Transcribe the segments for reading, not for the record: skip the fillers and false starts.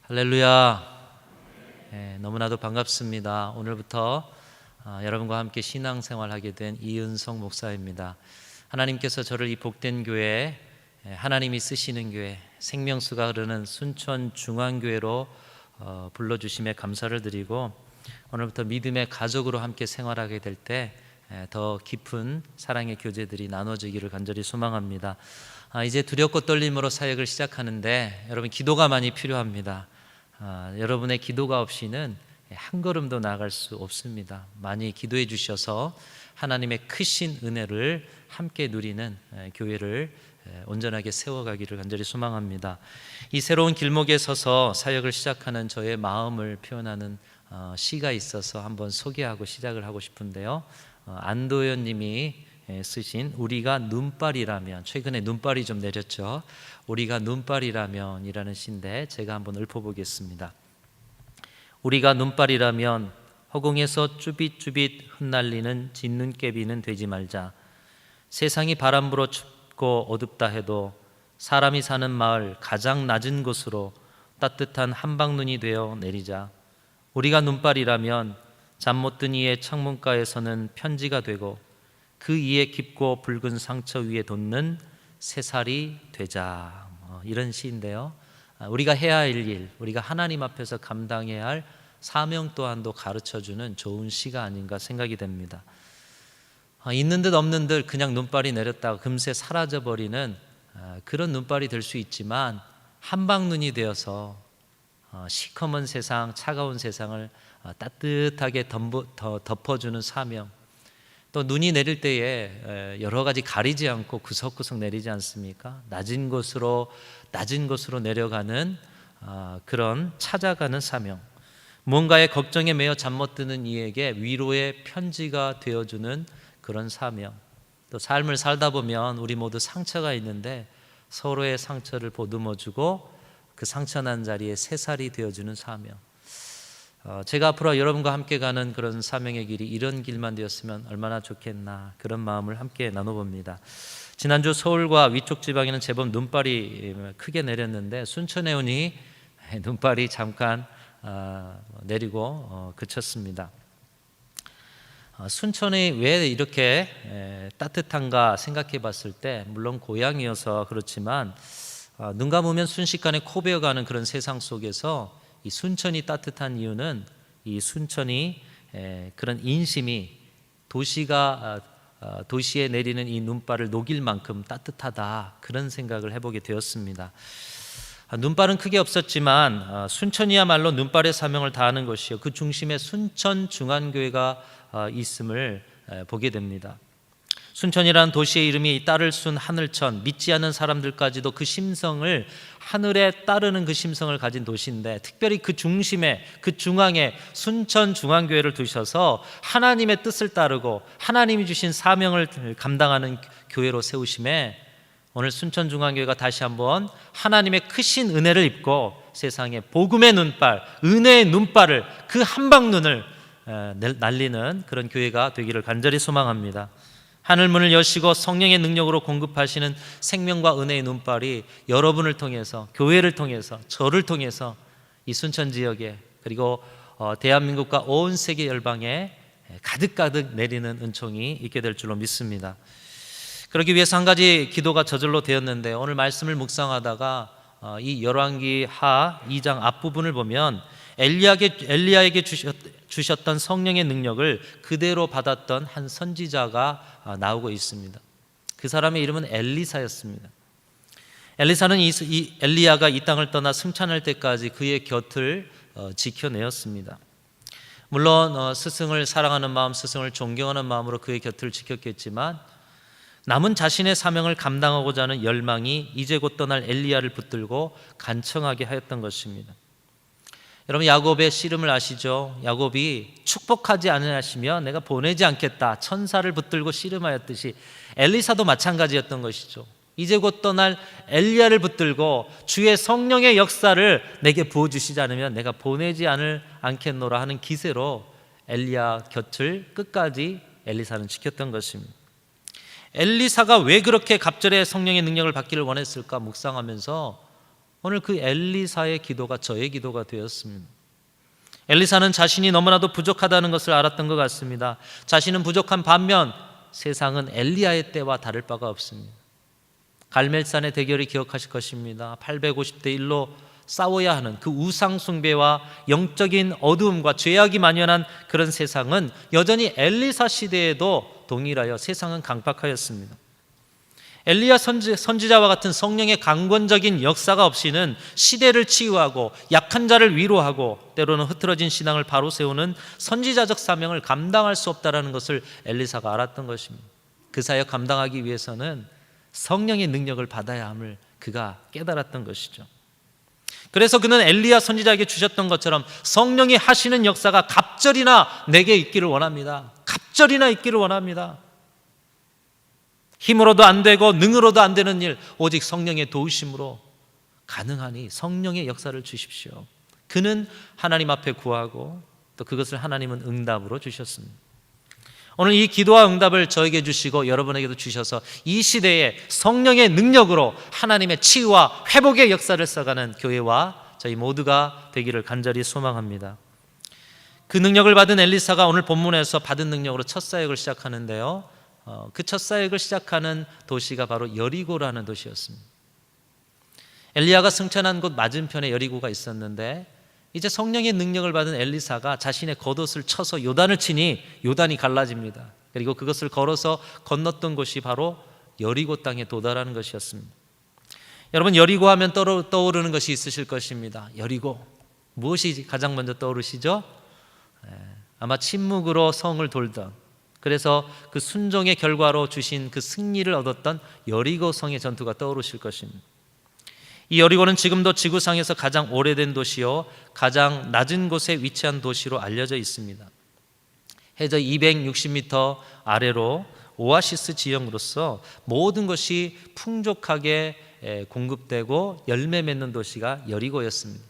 할렐루야. 너무나도 반갑습니다. 오늘부터 여러분과 함께 신앙생활하게 된 이은성 목사입니다. 하나님께서 저를 이 복된 교회, 하나님이 쓰시는 교회, 생명수가 흐르는 순천중앙교회로 불러주심에 감사를 드리고, 오늘부터 믿음의 가족으로 함께 생활하게 될 때 더 깊은 사랑의 교제들이 나눠지기를 간절히 소망합니다. 이제 두렵고 떨림으로 사역을 시작하는데 여러분 기도가 많이 필요합니다. 여러분의 기도가 없이는 한 걸음도 나아갈 수 없습니다. 많이 기도해 주셔서 하나님의 크신 은혜를 함께 누리는 교회를 온전하게 세워가기를 간절히 소망합니다. 이 새로운 길목에 서서 사역을 시작하는 저의 마음을 표현하는 시가 있어서 한번 소개하고 시작을 하고 싶은데요. 안도현 님이 쓰신 우리가 눈발이라면, 최근에 눈발이 좀 내렸죠. 우리가 눈발이라면 이라는 시인데 제가 한번 읊어보겠습니다. 우리가 눈발이라면 허공에서 쭈빗쭈빗 흩날리는 진눈깨비는 되지 말자. 세상이 바람 불어 춥고 어둡다 해도 사람이 사는 마을 가장 낮은 곳으로 따뜻한 한방눈이 되어 내리자. 우리가 눈발이라면 잠 못 든 이의 창문가에서는 편지가 되고 그 이에 깊고 붉은 상처 위에 돋는 새살이 되자. 이런 시인데요. 우리가 해야 할 일, 우리가 하나님 앞에서 감당해야 할 사명 또한도 가르쳐주는 좋은 시가 아닌가 생각이 됩니다. 있는 듯 없는 듯 그냥 눈발이 내렸다가 금세 사라져버리는 그런 눈발이 될 수 있지만, 한방눈이 되어서 시커먼 세상, 차가운 세상을 따뜻하게 덮어주는 사명, 또 눈이 내릴 때에 여러 가지 가리지 않고 구석구석 내리지 않습니까? 낮은 곳으로 내려가는 그런 찾아가는 사명, 무언가의 걱정에 매여 잠 못 드는 이에게 위로의 편지가 되어주는 그런 사명, 또 삶을 살다 보면 우리 모두 상처가 있는데 서로의 상처를 보듬어주고 그 상처난 자리에 새살이 되어주는 사명. 제가 앞으로 여러분과 함께 가는 그런 사명의 길이 이런 길만 되었으면 얼마나 좋겠나, 그런 마음을 함께 나눠봅니다. 지난주 서울과 위쪽 지방에는 제법 눈발이 크게 내렸는데 순천에 오니 눈발이 잠깐 내리고 그쳤습니다. 순천이 왜 이렇게 따뜻한가 생각해 봤을 때, 물론 고향이어서 그렇지만 눈 감으면 순식간에 코 베어가는 그런 세상 속에서 이 순천이 따뜻한 이유는, 이 순천이 그런 인심이 도시에 내리는 이 눈발을 녹일 만큼 따뜻하다, 그런 생각을 해보게 되었습니다. 눈발은 크게 없었지만 순천이야말로 눈발의 사명을 다하는 것이요, 그 중심에 순천중앙교회가 있음을 보게 됩니다. 순천이라는 도시의 이름이 딸을 순 하늘천, 믿지 않는 사람들까지도 그 심성을, 하늘에 따르는 그 심성을 가진 도시인데, 특별히 그 중심에, 그 중앙에 순천중앙교회를 두셔서 하나님의 뜻을 따르고 하나님이 주신 사명을 감당하는 교회로 세우심에, 오늘 순천중앙교회가 다시 한번 하나님의 크신 은혜를 입고 세상에 복음의 눈발, 은혜의 눈발을, 그 한방눈을 날리는 그런 교회가 되기를 간절히 소망합니다. 하늘문을 여시고 성령의 능력으로 공급하시는 생명과 은혜의 눈발이 여러분을 통해서, 교회를 통해서, 저를 통해서 이 순천 지역에, 그리고 대한민국과 온 세계 열방에 가득가득 내리는 은총이 있게 될 줄로 믿습니다. 그러기 위해서 한 가지 기도가 저절로 되었는데, 오늘 말씀을 묵상하다가 이 열왕기 하 2장 앞부분을 보면 엘리야에게 주셨던 성령의 능력을 그대로 받았던 한 선지자가 나오고 있습니다. 그 사람의 이름은 엘리사였습니다. 엘리사는 이 엘리야가 이 땅을 떠나 승천할 때까지 그의 곁을 지켜내었습니다. 물론 스승을 사랑하는 마음, 스승을 존경하는 마음으로 그의 곁을 지켰겠지만, 남은 자신의 사명을 감당하고자 하는 열망이 이제 곧 떠날 엘리야를 붙들고 간청하게 하였던 것입니다. 여러분, 야곱의 씨름을 아시죠? 야곱이 축복하지 않으시면 내가 보내지 않겠다, 천사를 붙들고 씨름하였듯이 엘리사도 마찬가지였던 것이죠. 이제 곧 떠날 엘리야를 붙들고 주의 성령의 역사를 내게 부어주시지 않으면 내가 보내지 않겠노라 하는 기세로 엘리야 곁을 끝까지 엘리사는 지켰던 것입니다. 엘리사가 왜 그렇게 갑절의 성령의 능력을 받기를 원했을까 묵상하면서 오늘 그 엘리사의 기도가 저의 기도가 되었습니다. 엘리사는 자신이 너무나도 부족하다는 것을 알았던 것 같습니다. 자신은 부족한 반면 세상은 엘리야의 때와 다를 바가 없습니다. 갈멜산의 대결이 기억하실 것입니다. 850대 1로 싸워야 하는 그 우상 숭배와 영적인 어두움과 죄악이 만연한 그런 세상은 여전히 엘리사 시대에도 동일하여 세상은 강팍하였습니다. 엘리야 선지자와 같은 성령의 강권적인 역사가 없이는 시대를 치유하고 약한 자를 위로하고 때로는 흐트러진 신앙을 바로 세우는 선지자적 사명을 감당할 수 없다는 것을 엘리사가 알았던 것입니다. 그 사역 감당하기 위해서는 성령의 능력을 받아야 함을 그가 깨달았던 것이죠. 그래서 그는 엘리야 선지자에게 주셨던 것처럼 성령이 하시는 역사가 갑절이나 내게 있기를 원합니다. 갑절이나 있기를 원합니다. 힘으로도 안 되고 능으로도 안 되는 일, 오직 성령의 도우심으로 가능하니 성령의 역사를 주십시오. 그는 하나님 앞에 구하고 또 그것을 하나님은 응답으로 주셨습니다. 오늘 이 기도와 응답을 저에게 주시고 여러분에게도 주셔서 이 시대에 성령의 능력으로 하나님의 치유와 회복의 역사를 써가는 교회와 저희 모두가 되기를 간절히 소망합니다. 그 능력을 받은 엘리사가 오늘 본문에서 받은 능력으로 첫 사역을 시작하는데요, 그 첫 사역을 시작하는 도시가 바로 여리고라는 도시였습니다. 엘리야가 승천한 곳 맞은편에 여리고가 있었는데 이제 성령의 능력을 받은 엘리사가 자신의 겉옷을 쳐서 요단을 치니 요단이 갈라집니다. 그리고 그것을 걸어서 건넜던 곳이 바로 여리고 땅에 도달하는 것이었습니다. 여러분, 여리고 하면 떠오르는 것이 있으실 것입니다. 여리고, 무엇이 가장 먼저 떠오르시죠? 아마 침묵으로 성을 돌던, 그래서 그 순종의 결과로 주신 그 승리를 얻었던 여리고 성의 전투가 떠오르실 것입니다. 이 여리고는 지금도 지구상에서 가장 오래된 도시요 가장 낮은 곳에 위치한 도시로 알려져 있습니다. 해저 260m 아래로 오아시스 지형으로서 모든 것이 풍족하게 공급되고 열매 맺는 도시가 여리고였습니다.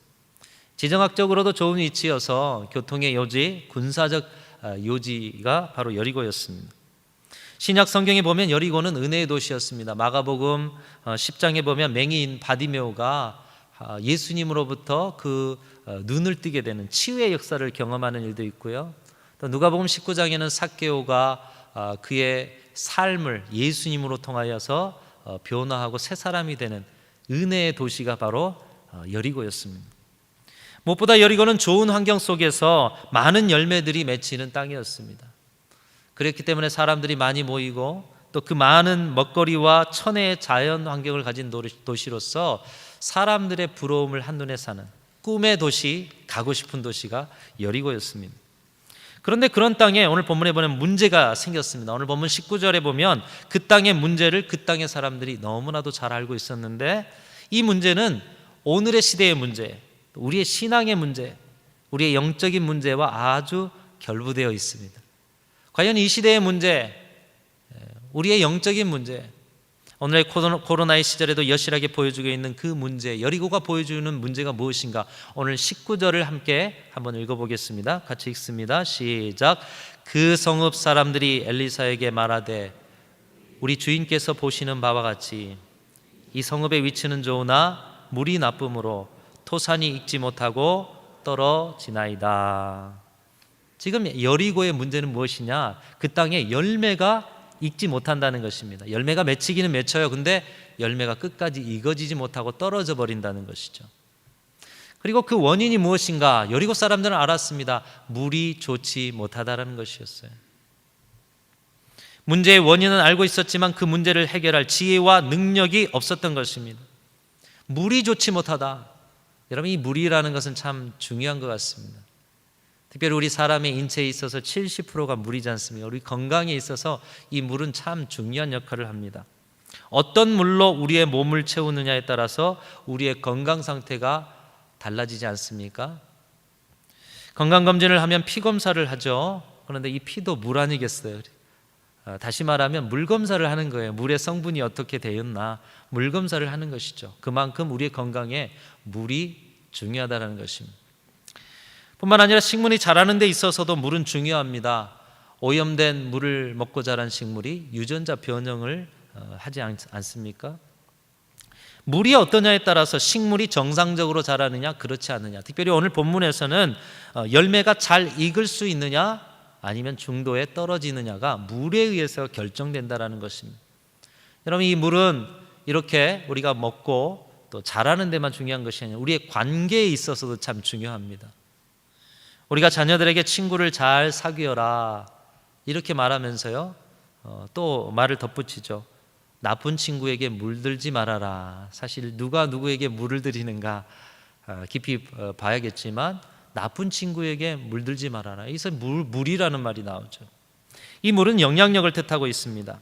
지정학적으로도 좋은 위치여서 교통의 요지, 군사적 요지가 바로 여리고였습니다. 신약 성경에 보면 여리고는 은혜의 도시였습니다. 마가복음 10장에 보면 맹인 바디메오가 예수님으로부터 그 눈을 뜨게 되는 치유의 역사를 경험하는 일도 있고요. 또 누가복음 19장에는 삭개오가 그의 삶을 예수님으로 통하여서 변화하고 새 사람이 되는 은혜의 도시가 바로 여리고였습니다. 무엇보다 여리고는 좋은 환경 속에서 많은 열매들이 맺히는 땅이었습니다. 그렇기 때문에 사람들이 많이 모이고 또 그 많은 먹거리와 천혜의 자연 환경을 가진 도시로서 사람들의 부러움을 한눈에 사는 꿈의 도시, 가고 싶은 도시가 여리고였습니다. 그런데 그런 땅에 오늘 본문에 보면 문제가 생겼습니다. 오늘 본문 19절에 보면 그 땅의 문제를 그 땅의 사람들이 너무나도 잘 알고 있었는데 이 문제는 오늘의 시대의 문제, 우리의 신앙의 문제, 우리의 영적인 문제와 아주 결부되어 있습니다. 과연 이 시대의 문제, 우리의 영적인 문제, 오늘의 코로나의 시절에도 여실하게 보여주고 있는 그 문제, 여리고가 보여주는 문제가 무엇인가? 오늘 19절을 함께 한번 읽어보겠습니다. 같이 읽습니다. 시작. 그 성읍 사람들이 엘리사에게 말하되 우리 주인께서 보시는 바와 같이 이 성읍의 위치는 좋으나 물이 나쁨으로 토산이 익지 못하고 떨어지나이다. 지금 여리고의 문제는 무엇이냐? 그 땅에 열매가 익지 못한다는 것입니다. 열매가 맺히기는 맺혀요. 근데 열매가 끝까지 익어지지 못하고 떨어져 버린다는 것이죠. 그리고 그 원인이 무엇인가? 여리고 사람들은 알았습니다. 물이 좋지 못하다라는 것이었어요. 문제의 원인은 알고 있었지만 그 문제를 해결할 지혜와 능력이 없었던 것입니다. 물이 좋지 못하다. 여러분, 이 물이라는 것은 참 중요한 것 같습니다. 특별히 우리 사람의 인체에 있어서 70%가 물이지 않습니까? 우리 건강에 있어서 이 물은 참 중요한 역할을 합니다. 어떤 물로 우리의 몸을 채우느냐에 따라서 우리의 건강 상태가 달라지지 않습니까? 건강검진을 하면 피 검사를 하죠. 그런데 이 피도 물 아니겠어요? 다시 말하면 물 검사를 하는 거예요. 물의 성분이 어떻게 되었나 물 검사를 하는 것이죠. 그만큼 우리의 건강에 물이 중요하다는 것입니다. 뿐만 아니라 식물이 자라는 데 있어서도 물은 중요합니다. 오염된 물을 먹고 자란 식물이 유전자 변형을 하지 않습니까? 물이 어떠냐에 따라서 식물이 정상적으로 자라느냐 그렇지 않느냐, 특별히 오늘 본문에서는 열매가 잘 익을 수 있느냐 아니면 중도에 떨어지느냐가 물에 의해서 결정된다라는 것입니다. 여러분, 이 물은 이렇게 우리가 먹고 또 자라는 데만 중요한 것이 아니라 우리의 관계에 있어서도 참 중요합니다. 우리가 자녀들에게 친구를 잘 사귀어라 이렇게 말하면서요, 또 말을 덧붙이죠. 나쁜 친구에게 물들지 말아라. 사실 누가 누구에게 물을 들이는가 깊이 봐야겠지만 나쁜 친구에게 물들지 말아라. 여기서 물이라는 말이 나오죠. 이 물은 영향력을 뜻하고 있습니다.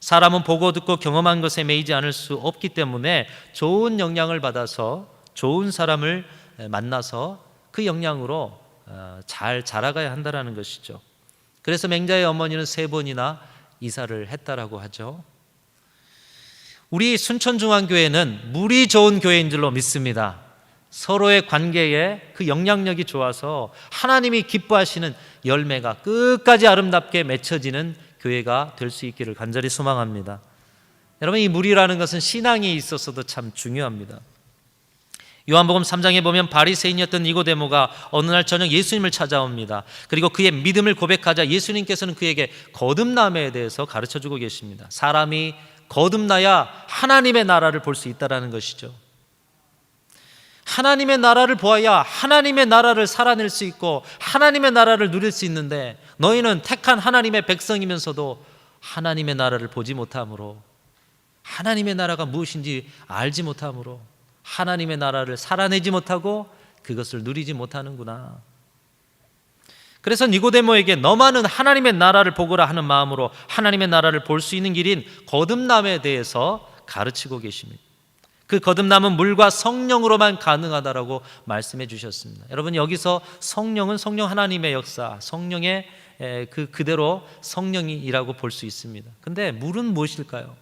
사람은 보고 듣고 경험한 것에 매이지 않을 수 없기 때문에 좋은 영향을 받아서 좋은 사람을 만나서 그 영향으로 잘 자라가야 한다는 것이죠. 그래서 맹자의 어머니는 3번이나 이사를 했다라고 하죠. 우리 순천중앙교회는 물이 좋은 교회인 줄로 믿습니다. 서로의 관계에 그 영향력이 좋아서 하나님이 기뻐하시는 열매가 끝까지 아름답게 맺혀지는 교회가 될 수 있기를 간절히 소망합니다. 여러분, 이 물이라는 것은 신앙에 있어서도 참 중요합니다. 요한복음 3장에 보면 바리새인이었던 니고데모가 어느 날 저녁 예수님을 찾아옵니다. 그리고 그의 믿음을 고백하자 예수님께서는 그에게 거듭남에 대해서 가르쳐주고 계십니다. 사람이 거듭나야 하나님의 나라를 볼 수 있다는 것이죠. 하나님의 나라를 보아야 하나님의 나라를 살아낼 수 있고 하나님의 나라를 누릴 수 있는데, 너희는 택한 하나님의 백성이면서도 하나님의 나라를 보지 못함으로, 하나님의 나라가 무엇인지 알지 못함으로 하나님의 나라를 살아내지 못하고 그것을 누리지 못하는구나. 그래서 니고데모에게 너만은 하나님의 나라를 보거라 하는 마음으로 하나님의 나라를 볼 수 있는 길인 거듭남에 대해서 가르치고 계십니다. 그 거듭남은 물과 성령으로만 가능하다라고 말씀해 주셨습니다. 여러분, 여기서 성령은 성령 하나님의 역사, 성령의 그대로 성령이라고 볼 수 있습니다. 근데 물은 무엇일까요?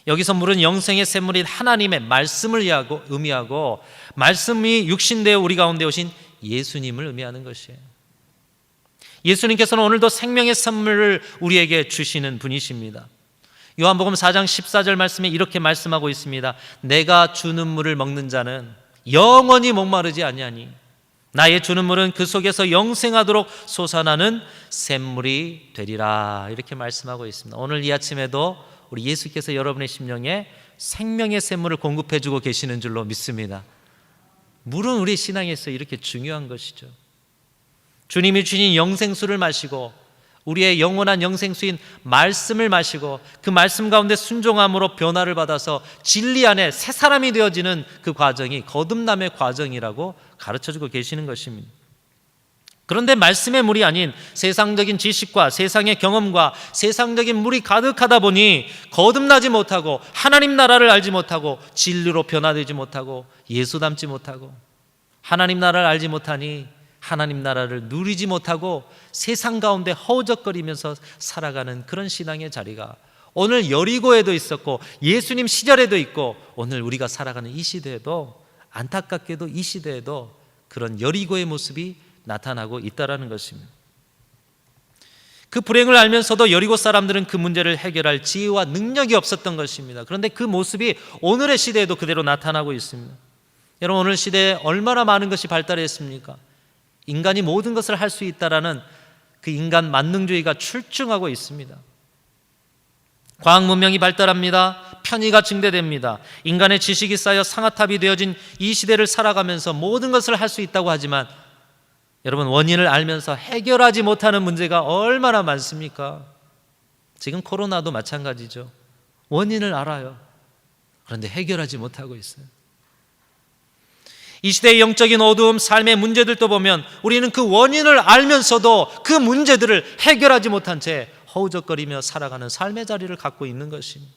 여기서 물은 영생의 샘물인 하나님의 말씀을 의미하고, 말씀이 육신되어 우리 가운데 오신 예수님을 의미하는 것이에요. 예수님께서는 오늘도 생명의 선물을 우리에게 주시는 분이십니다. 요한복음 4장 14절 말씀에 이렇게 말씀하고 있습니다. 내가 주는 물을 먹는 자는 영원히 목마르지 아니하니 나의 주는 물은 그 속에서 영생하도록 솟아나는 샘물이 되리라. 이렇게 말씀하고 있습니다. 오늘 이 아침에도 우리 예수께서 여러분의 심령에 생명의 샘물을 공급해 주고 계시는 줄로 믿습니다. 물은 우리 신앙에서 이렇게 중요한 것이죠. 주님이 주신 영생수를 마시고 우리의 영원한 영생수인 말씀을 마시고 그 말씀 가운데 순종함으로 변화를 받아서 진리 안에 새 사람이 되어지는 그 과정이 거듭남의 과정이라고 가르쳐주고 계시는 것입니다. 그런데 말씀의 물이 아닌 세상적인 지식과 세상의 경험과 세상적인 물이 가득하다 보니 거듭나지 못하고 하나님 나라를 알지 못하고 진리로 변화되지 못하고 예수 닮지 못하고 하나님 나라를 알지 못하니 하나님 나라를 누리지 못하고 세상 가운데 허우적거리면서 살아가는 그런 신앙의 자리가 오늘 여리고에도 있었고 예수님 시절에도 있고 오늘 우리가 살아가는 이 시대에도, 안타깝게도 이 시대에도 그런 여리고의 모습이 나타나고 있다는 것입니다. 그 불행을 알면서도 여리고 사람들은 그 문제를 해결할 지혜와 능력이 없었던 것입니다. 그런데 그 모습이 오늘의 시대에도 그대로 나타나고 있습니다. 여러분, 오늘 시대에 얼마나 많은 것이 발달했습니까? 인간이 모든 것을 할 수 있다라는 그 인간 만능주의가 출중하고 있습니다. 과학 문명이 발달합니다. 편의가 증대됩니다. 인간의 지식이 쌓여 상아탑이 되어진 이 시대를 살아가면서 모든 것을 할 수 있다고 하지만 여러분, 원인을 알면서 해결하지 못하는 문제가 얼마나 많습니까? 지금 코로나도 마찬가지죠. 원인을 알아요. 그런데 해결하지 못하고 있어요. 이 시대의 영적인 어두움, 삶의 문제들도 보면 우리는 그 원인을 알면서도 그 문제들을 해결하지 못한 채 허우적거리며 살아가는 삶의 자리를 갖고 있는 것입니다.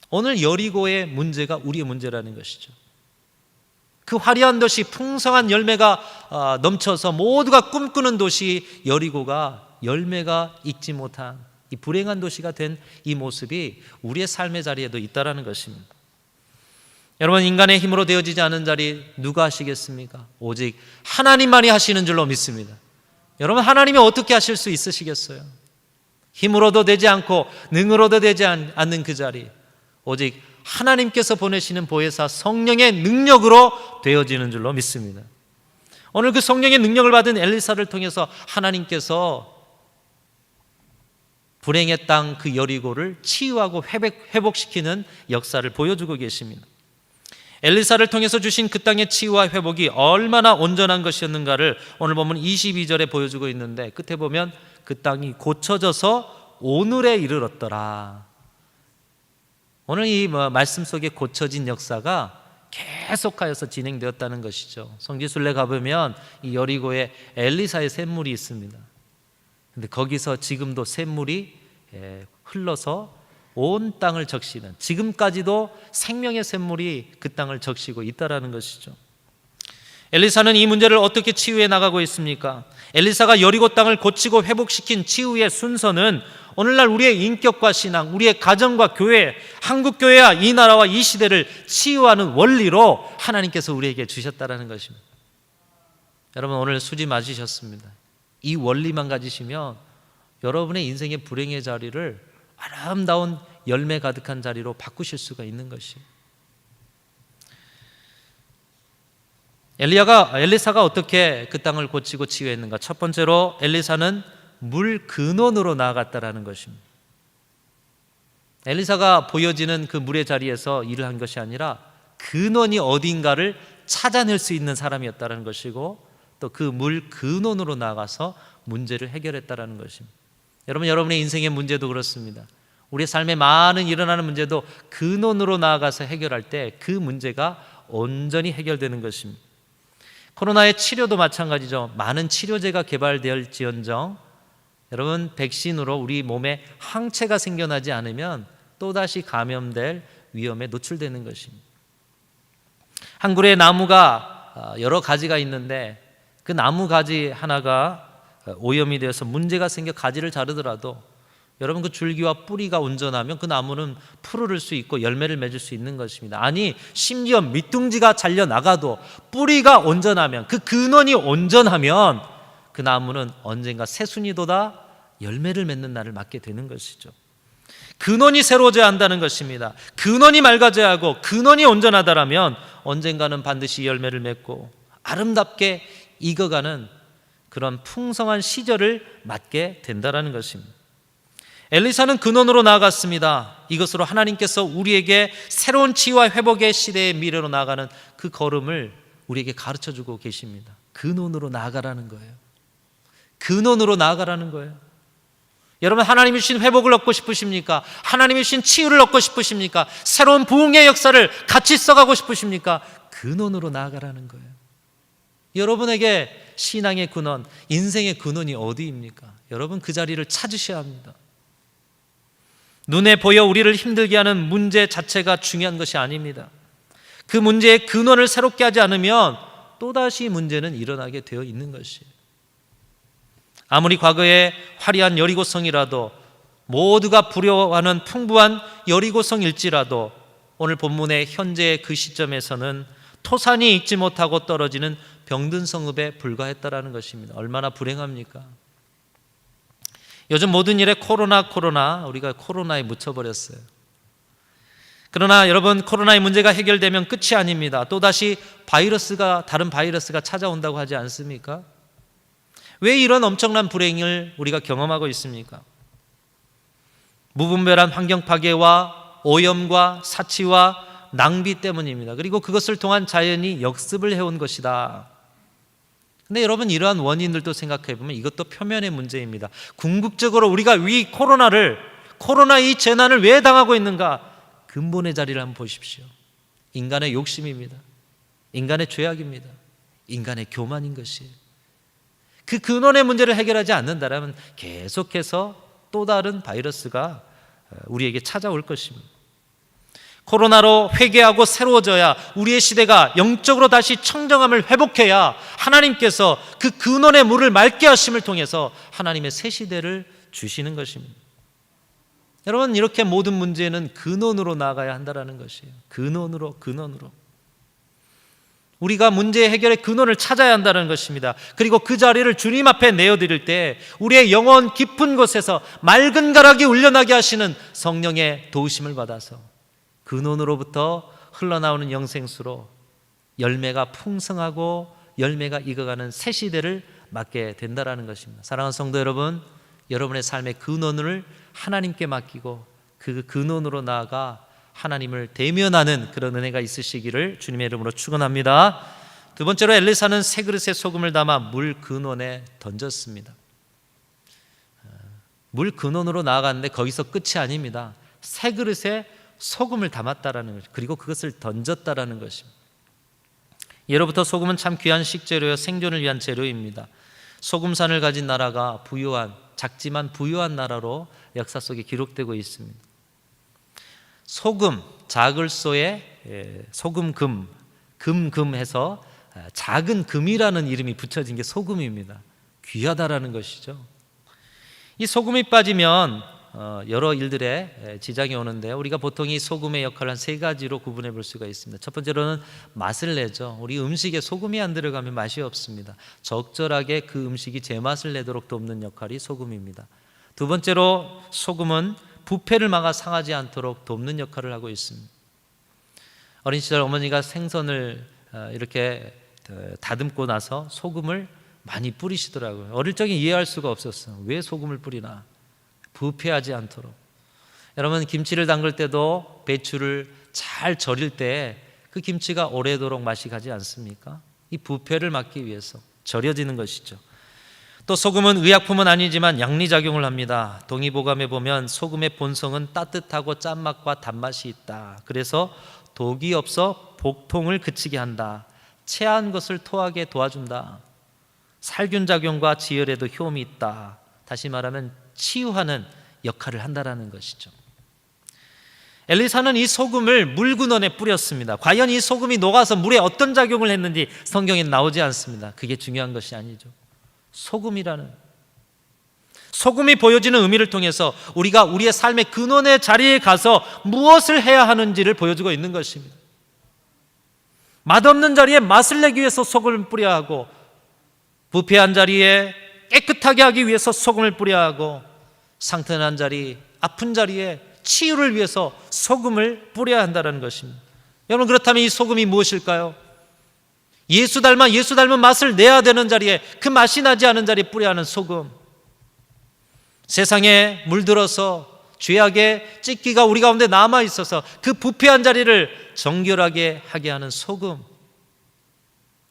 오늘 여리고의 문제가 우리의 문제라는 것이죠. 그 화려한 도시, 풍성한 열매가 넘쳐서 모두가 꿈꾸는 도시 여리고가 열매가 익지 못한 이 불행한 도시가 된 이 모습이 우리의 삶의 자리에도 있다는 것입니다. 여러분, 인간의 힘으로 되어지지 않은 자리 누가 하시겠습니까? 오직 하나님만이 하시는 줄로 믿습니다. 여러분, 하나님이 어떻게 하실 수 있으시겠어요? 힘으로도 되지 않고 능으로도 되지 않는 그 자리, 오직 하나님께서 보내시는 보혜사 성령의 능력으로 되어지는 줄로 믿습니다. 오늘 그 성령의 능력을 받은 엘리사를 통해서 하나님께서 불행의 땅 그 여리고를 치유하고 회복시키는 역사를 보여주고 계십니다. 엘리사를 통해서 주신 그 땅의 치유와 회복이 얼마나 온전한 것이었는가를 오늘 보면 22절에 보여주고 있는데, 끝에 보면 그 땅이 고쳐져서 오늘에 이르렀더라. 오늘 이 말씀 속에 고쳐진 역사가 계속하여서 진행되었다는 것이죠. 성지순례 가보면 이 여리고에 엘리사의 샘물이 있습니다. 근데 거기서 지금도 샘물이 흘러서 온 땅을 적시는, 지금까지도 생명의 샘물이 그 땅을 적시고 있다라는 것이죠. 엘리사는 이 문제를 어떻게 치유해 나가고 있습니까? 엘리사가 여리고 땅을 고치고 회복시킨 치유의 순서는 오늘날 우리의 인격과 신앙, 우리의 가정과 교회, 한국교회와 이 나라와 이 시대를 치유하는 원리로 하나님께서 우리에게 주셨다는 것입니다. 여러분, 오늘 수지 맞으셨습니다. 이 원리만 가지시면 여러분의 인생의 불행의 자리를 아름다운 열매 가득한 자리로 바꾸실 수가 있는 것이에요. 엘리사가 어떻게 그 땅을 고치고 치유했는가? 첫 번째로 엘리사는 물 근원으로 나아갔다라는 것입니다. 엘리사가 보여지는 그 물의 자리에서 일을 한 것이 아니라 근원이 어딘가를 찾아낼 수 있는 사람이었다는 것이고, 또 그 물 근원으로 나아가서 문제를 해결했다는 것입니다. 여러분, 여러분의 인생의 문제도 그렇습니다. 우리의 삶에 많은 일어나는 문제도 근원으로 나아가서 해결할 때 그 문제가 온전히 해결되는 것입니다. 코로나의 치료도 마찬가지죠. 많은 치료제가 개발될지언정 여러분, 백신으로 우리 몸에 항체가 생겨나지 않으면 또다시 감염될 위험에 노출되는 것입니다. 한 그루의 나무가 여러 가지가 있는데 그 나무 가지 하나가 오염이 되어서 문제가 생겨 가지를 자르더라도 여러분, 그 줄기와 뿌리가 온전하면 그 나무는 푸르를 수 있고 열매를 맺을 수 있는 것입니다. 아니, 심지어 밑둥지가 잘려나가도 뿌리가 온전하면, 그 근원이 온전하면 그 나무는 언젠가 새순이 돋아 열매를 맺는 날을 맞게 되는 것이죠. 근원이 새로워져야 한다는 것입니다. 근원이 맑아져야 하고 근원이 온전하다라면 언젠가는 반드시 열매를 맺고 아름답게 익어가는 그런 풍성한 시절을 맞게 된다는 것입니다. 엘리사는 근원으로 나아갔습니다. 이것으로 하나님께서 우리에게 새로운 치유와 회복의 시대의 미래로 나아가는 그 걸음을 우리에게 가르쳐주고 계십니다. 근원으로 나아가라는 거예요. 근원으로 나아가라는 거예요. 여러분, 하나님이 주신 회복을 얻고 싶으십니까? 하나님이 주신 치유를 얻고 싶으십니까? 새로운 부흥의 역사를 같이 써가고 싶으십니까? 근원으로 나아가라는 거예요. 여러분에게 신앙의 근원, 인생의 근원이 어디입니까? 여러분, 그 자리를 찾으셔야 합니다. 눈에 보여 우리를 힘들게 하는 문제 자체가 중요한 것이 아닙니다. 그 문제의 근원을 새롭게 하지 않으면 또다시 문제는 일어나게 되어 있는 것이에요. 아무리 과거에 화려한 여리고성이라도, 모두가 부러워하는 풍부한 여리고성일지라도 오늘 본문의 현재의 그 시점에서는 토산이 익지 못하고 떨어지는 병든 성읍에 불과했다라는 것입니다. 얼마나 불행합니까? 요즘 모든 일에 코로나, 우리가 코로나에 묻혀버렸어요. 그러나 여러분, 코로나의 문제가 해결되면 끝이 아닙니다. 또다시 다른 바이러스가 찾아온다고 하지 않습니까? 왜 이런 엄청난 불행을 우리가 경험하고 있습니까? 무분별한 환경 파괴와 오염과 사치와 낭비 때문입니다. 그리고 그것을 통한 자연이 역습을 해온 것이다. 근데 여러분, 이러한 원인들도 생각해 보면 이것도 표면의 문제입니다. 궁극적으로 우리가 이 코로나 이 재난을 왜 당하고 있는가? 근본의 자리를 한번 보십시오. 인간의 욕심입니다. 인간의 죄악입니다. 인간의 교만인 것이에요. 그 근원의 문제를 해결하지 않는다면 계속해서 또 다른 바이러스가 우리에게 찾아올 것입니다. 코로나로 회개하고 새로워져야 우리의 시대가 영적으로 다시 청정함을 회복해야 하나님께서 그 근원의 물을 맑게 하심을 통해서 하나님의 새 시대를 주시는 것입니다. 여러분, 이렇게 모든 문제는 근원으로 나아가야 한다는 것이에요. 근원으로. 우리가 문제 해결의 근원을 찾아야 한다는 것입니다. 그리고 그 자리를 주님 앞에 내어드릴 때 우리의 영혼 깊은 곳에서 맑은 가락이 울려나게 하시는 성령의 도우심을 받아서 근원으로부터 흘러나오는 영생수로 열매가 풍성하고 열매가 익어가는 새 시대를 맞게 된다라는 것입니다. 사랑하는 성도 여러분, 여러분의 삶의 근원을 하나님께 맡기고 그 근원으로 나아가 하나님을 대면하는 그런 은혜가 있으시기를 주님의 이름으로 축원합니다. 두 번째로 엘리사는 새 그릇에 소금을 담아 물 근원에 던졌습니다. 물 근원으로 나아갔는데 거기서 끝이 아닙니다. 새 그릇에 소금을 담았다라는 거죠. 그리고 그것을 던졌다라는 것입니다. 예로부터 소금은 참 귀한 식재료여 생존을 위한 재료입니다. 소금산을 가진 나라가 부유한, 작지만 부유한 나라로 역사 속에 기록되고 있습니다. 소금, 자글소에 소금금, 금금해서 작은 금이라는 이름이 붙여진 게 소금입니다. 귀하다라는 것이죠. 이 소금이 빠지면 여러 일들에 지장이 오는데, 우리가 보통 이 소금의 역할을 한 세 가지로 구분해 볼 수가 있습니다. 첫 번째로는 맛을 내죠. 우리 음식에 소금이 안 들어가면 맛이 없습니다. 적절하게 그 음식이 제맛을 내도록 돕는 역할이 소금입니다. 두 번째로 소금은 부패를 막아 상하지 않도록 돕는 역할을 하고 있습니다. 어린 시절 어머니가 생선을 이렇게 다듬고 나서 소금을 많이 뿌리시더라고요. 어릴 적에 이해할 수가 없었어요. 왜 소금을 뿌리나? 부패하지 않도록. 여러분, 김치를 담글 때도 배추를 잘 절일 때 그 김치가 오래도록 맛이 가지 않습니까? 이 부패를 막기 위해서 절여지는 것이죠. 또 소금은 의약품은 아니지만 양리작용을 합니다. 동의보감에 보면 소금의 본성은 따뜻하고 짠맛과 단맛이 있다. 그래서 독이 없어 복통을 그치게 한다. 체한 것을 토하게 도와준다. 살균작용과 지혈에도 효험이 있다. 다시 말하면 치유하는 역할을 한다라는 것이죠. 엘리사는 이 소금을 물 근원에 뿌렸습니다. 과연 이 소금이 녹아서 물에 어떤 작용을 했는지 성경에 나오지 않습니다. 그게 중요한 것이 아니죠. 소금이 보여지는 의미를 통해서 우리가 우리의 삶의 근원의 자리에 가서 무엇을 해야 하는지를 보여주고 있는 것입니다. 맛없는 자리에 맛을 내기 위해서 소금을 뿌려야 하고, 부패한 자리에 깨끗하게 하기 위해서 소금을 뿌려야 하고, 상태난 자리, 아픈 자리에 치유를 위해서 소금을 뿌려야 한다는 것입니다. 여러분, 그렇다면 이 소금이 무엇일까요? 예수 닮은 맛을 내야 되는 자리에, 그 맛이 나지 않은 자리에 뿌려야 하는 소금. 세상에 물들어서 죄악의 찌기가 우리 가운데 남아 있어서 그 부패한 자리를 정결하게 하게 하는 소금.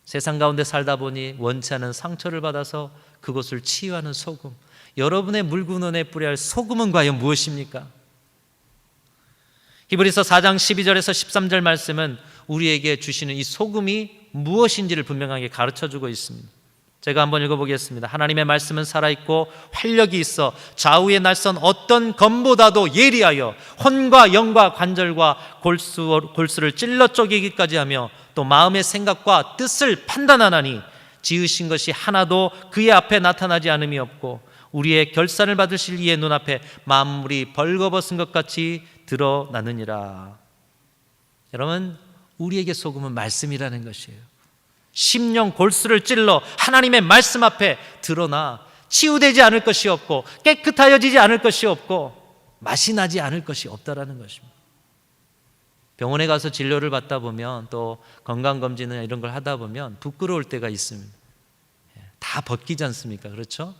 세상 가운데 살다 보니 원치 않은 상처를 받아서 그것을 치유하는 소금. 여러분의 물근원에 뿌려야 할 소금은 과연 무엇입니까? 히브리서 4장 12절에서 13절 말씀은 우리에게 주시는 이 소금이 무엇인지를 분명하게 가르쳐주고 있습니다. 제가 한번 읽어보겠습니다. 하나님의 말씀은 살아있고 활력이 있어 좌우의 날선 어떤 검보다도 예리하여 혼과 영과 관절과 골수를 찔러 쪼개기까지 하며 또 마음의 생각과 뜻을 판단하나니 지으신 것이 하나도 그의 앞에 나타나지 않음이 없고 우리의 결산을 받으실 이의 눈앞에 만물이 벌거벗은 것 같이 드러나느니라. 여러분, 우리에게 소금은 말씀이라는 것이에요. 심령 골수를 찔러 하나님의 말씀 앞에 드러나 치유되지 않을 것이 없고 깨끗하여지지 않을 것이 없고 맛이 나지 않을 것이 없다라는 것입니다. 병원에 가서 진료를 받다 보면 또 건강검진이나 이런 걸 하다 보면 부끄러울 때가 있습니다. 다 벗기지 않습니까? 그렇죠?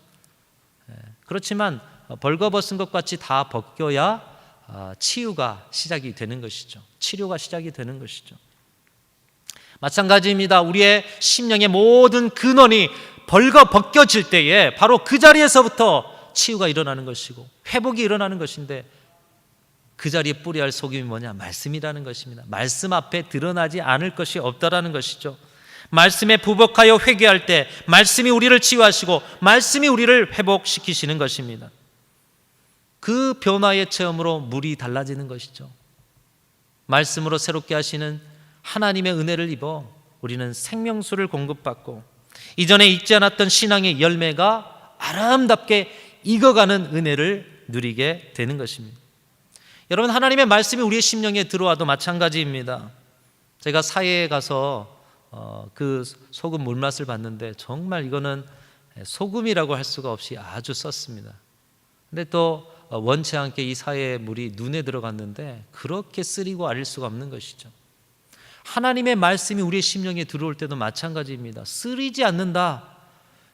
그렇지만 벌거벗은 것 같이 다 벗겨야 치유가 시작이 되는 것이죠. 치료가 시작이 되는 것이죠. 마찬가지입니다. 우리의 심령의 모든 근원이 벗겨질 때에 바로 그 자리에서부터 치유가 일어나는 것이고 회복이 일어나는 것인데, 그 자리에 뿌려야 할 소금이 뭐냐? 말씀이라는 것입니다. 말씀 앞에 드러나지 않을 것이 없다라는 것이죠. 말씀에 부복하여 회개할 때 말씀이 우리를 치유하시고 말씀이 우리를 회복시키시는 것입니다. 그 변화의 체험으로 물이 달라지는 것이죠. 말씀으로 새롭게 하시는 하나님의 은혜를 입어 우리는 생명수를 공급받고 이전에 있지 않았던 신앙의 열매가 아름답게 익어가는 은혜를 누리게 되는 것입니다. 여러분, 하나님의 말씀이 우리의 심령에 들어와도 마찬가지입니다. 제가 사회에 가서 그 소금 물맛을 봤는데 정말 이거는 소금이라고 할 수가 없이 아주 썼습니다. 근데 또 원치 않게 이 사회의 물이 눈에 들어갔는데 그렇게 쓰리고 아릴 수가 없는 것이죠. 하나님의 말씀이 우리의 심령에 들어올 때도 마찬가지입니다. 쓰리지 않는다.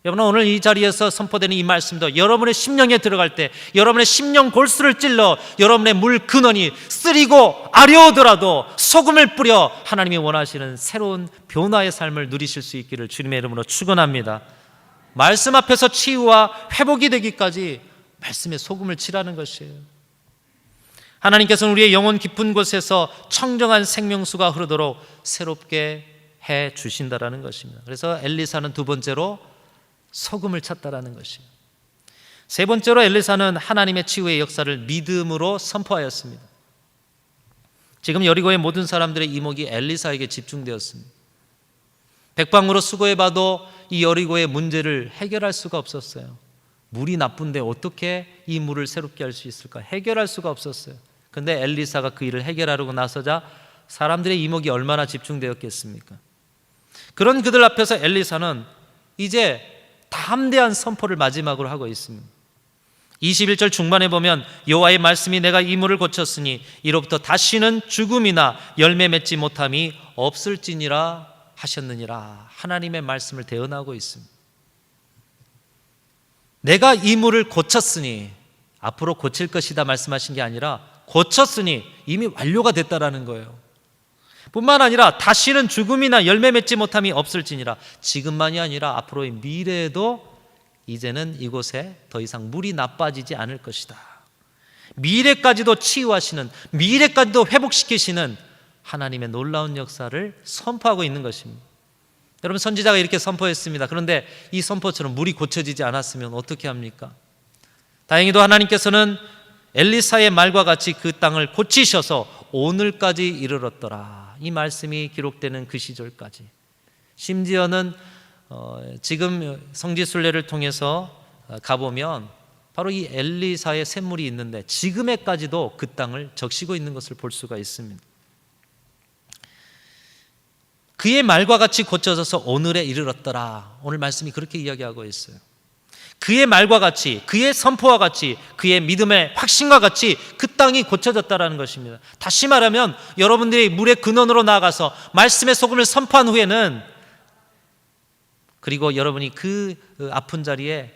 여러분, 오늘 이 자리에서 선포되는 이 말씀도 여러분의 심령에 들어갈 때 여러분의 심령 골수를 찔러 여러분의 물 근원이 쓰리고 아려오더라도 소금을 뿌려 하나님이 원하시는 새로운 변화의 삶을 누리실 수 있기를 주님의 이름으로 축원합니다. 말씀 앞에서 치유와 회복이 되기까지 말씀에 소금을 칠하는 것이에요. 하나님께서는 우리의 영혼 깊은 곳에서 청정한 생명수가 흐르도록 새롭게 해 주신다라는 것입니다. 그래서 엘리사는 두 번째로 소금을 찾다라는 것이에요. 세 번째로 엘리사는 하나님의 치유의 역사를 믿음으로 선포하였습니다. 지금 여리고의 모든 사람들의 이목이 엘리사에게 집중되었습니다. 백방으로 수고해봐도 이 여리고의 문제를 해결할 수가 없었어요. 물이 나쁜데 어떻게 이 물을 새롭게 할 수 있을까? 해결할 수가 없었어요. 근데 엘리사가 그 일을 해결하려고 나서자 사람들의 이목이 얼마나 집중되었겠습니까? 그런 그들 앞에서 엘리사는 이제 담대한 선포를 마지막으로 하고 있습니다. 21절 중반에 보면 여호와의 말씀이 내가 이 물을 고쳤으니 이로부터 다시는 죽음이나 열매 맺지 못함이 없을지니라 하셨느니라. 하나님의 말씀을 대언하고 있습니다. 내가 이 물을 고쳤으니, 앞으로 고칠 것이다 말씀하신 게 아니라 고쳤으니 이미 완료가 됐다라는 거예요. 뿐만 아니라 다시는 죽음이나 열매 맺지 못함이 없을지니라. 지금만이 아니라 앞으로의 미래에도 이제는 이곳에 더 이상 물이 나빠지지 않을 것이다. 미래까지도 치유하시는, 미래까지도 회복시키시는 하나님의 놀라운 역사를 선포하고 있는 것입니다. 여러분, 선지자가 이렇게 선포했습니다. 그런데 이 선포처럼 물이 고쳐지지 않았으면 어떻게 합니까? 다행히도 하나님께서는 엘리사의 말과 같이 그 땅을 고치셔서 오늘까지 이르렀더라. 이 말씀이 기록되는 그 시절까지, 심지어는 지금 성지순례를 통해서 가보면 바로 이 엘리사의 샘물이 있는데 지금에까지도 그 땅을 적시고 있는 것을 볼 수가 있습니다. 그의 말과 같이 고쳐져서 오늘에 이르렀더라. 오늘 말씀이 그렇게 이야기하고 있어요. 그의 말과 같이, 그의 선포와 같이, 그의 믿음의 확신과 같이 그 땅이 고쳐졌다라는 것입니다. 다시 말하면 여러분들이 물의 근원으로 나아가서 말씀의 소금을 선포한 후에는, 그리고 여러분이 그 아픈 자리에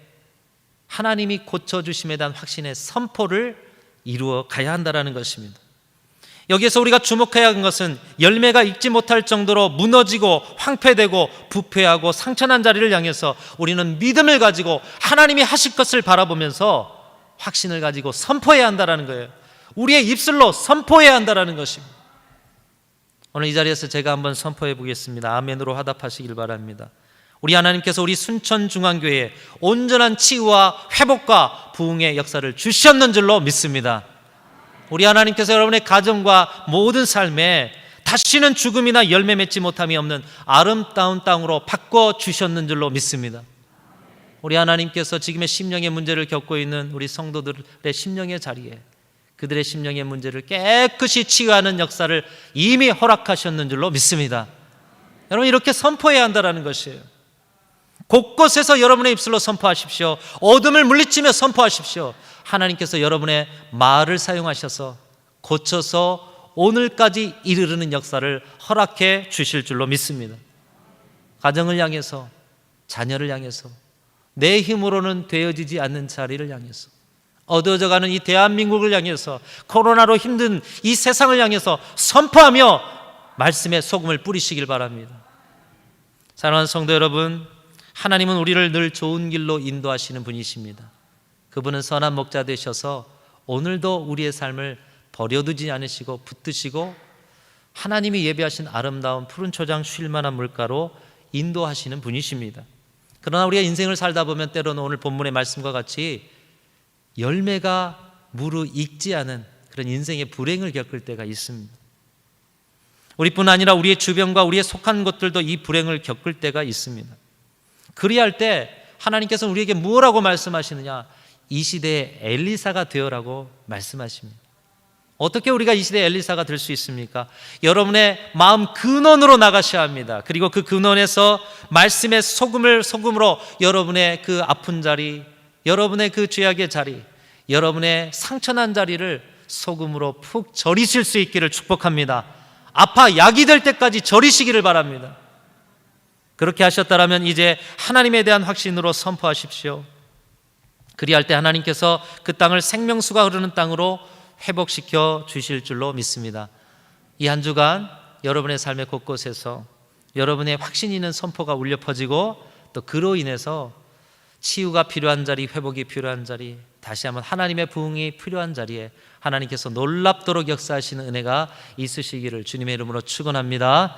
하나님이 고쳐주심에 대한 확신의 선포를 이루어 가야 한다는 것입니다. 여기에서 우리가 주목해야 하는 것은 열매가 익지 못할 정도로 무너지고 황폐되고 부패하고 상처난 자리를 향해서 우리는 믿음을 가지고 하나님이 하실 것을 바라보면서 확신을 가지고 선포해야 한다는 거예요. 우리의 입술로 선포해야 한다는 것입니다. 오늘 이 자리에서 제가 한번 선포해 보겠습니다. 아멘으로 화답하시길 바랍니다. 우리 하나님께서 우리 순천중앙교회에 온전한 치유와 회복과 부흥의 역사를 주셨는 줄로 믿습니다. 우리 하나님께서 여러분의 가정과 모든 삶에 다시는 죽음이나 열매 맺지 못함이 없는 아름다운 땅으로 바꿔주셨는 줄로 믿습니다. 우리 하나님께서 지금의 심령의 문제를 겪고 있는 우리 성도들의 심령의 자리에 그들의 심령의 문제를 깨끗이 치유하는 역사를 이미 허락하셨는 줄로 믿습니다. 여러분, 이렇게 선포해야 한다는 것이에요. 곳곳에서 여러분의 입술로 선포하십시오. 어둠을 물리치며 선포하십시오. 하나님께서 여러분의 말을 사용하셔서 고쳐서 오늘까지 이르르는 역사를 허락해 주실 줄로 믿습니다. 가정을 향해서, 자녀를 향해서, 내 힘으로는 되어지지 않는 자리를 향해서, 어두워져가는 이 대한민국을 향해서, 코로나로 힘든 이 세상을 향해서 선포하며 말씀의 소금을 뿌리시길 바랍니다. 사랑하는 성도 여러분, 하나님은 우리를 늘 좋은 길로 인도하시는 분이십니다. 그분은 선한 목자 되셔서 오늘도 우리의 삶을 버려두지 않으시고 붙드시고 하나님이 예비하신 아름다운 푸른 초장 쉴 만한 물가로 인도하시는 분이십니다. 그러나 우리가 인생을 살다 보면 때로는 오늘 본문의 말씀과 같이 열매가 무르익지 않은 그런 인생의 불행을 겪을 때가 있습니다. 우리뿐 아니라 우리의 주변과 우리의 속한 곳들도 이 불행을 겪을 때가 있습니다. 그리할 때 하나님께서는 우리에게 무엇라고 말씀하시느냐? 이 시대의 엘리사가 되어라고 말씀하십니다. 어떻게 우리가 이 시대의 엘리사가 될 수 있습니까? 여러분의 마음 근원으로 나가셔야 합니다. 그리고 그 근원에서 말씀의 소금으로 여러분의 그 아픈 자리, 여러분의 그 죄악의 자리, 여러분의 상처난 자리를 소금으로 푹 절이실 수 있기를 축복합니다. 아파 약이 될 때까지 절이시기를 바랍니다. 그렇게 하셨다면 이제 하나님에 대한 확신으로 선포하십시오. 그리할 때 하나님께서 그 땅을 생명수가 흐르는 땅으로 회복시켜 주실 줄로 믿습니다. 이 한 주간 여러분의 삶의 곳곳에서 여러분의 확신 있는 선포가 울려 퍼지고 또 그로 인해서 치유가 필요한 자리, 회복이 필요한 자리, 다시 한번 하나님의 부흥이 필요한 자리에 하나님께서 놀랍도록 역사하시는 은혜가 있으시기를 주님의 이름으로 축원합니다.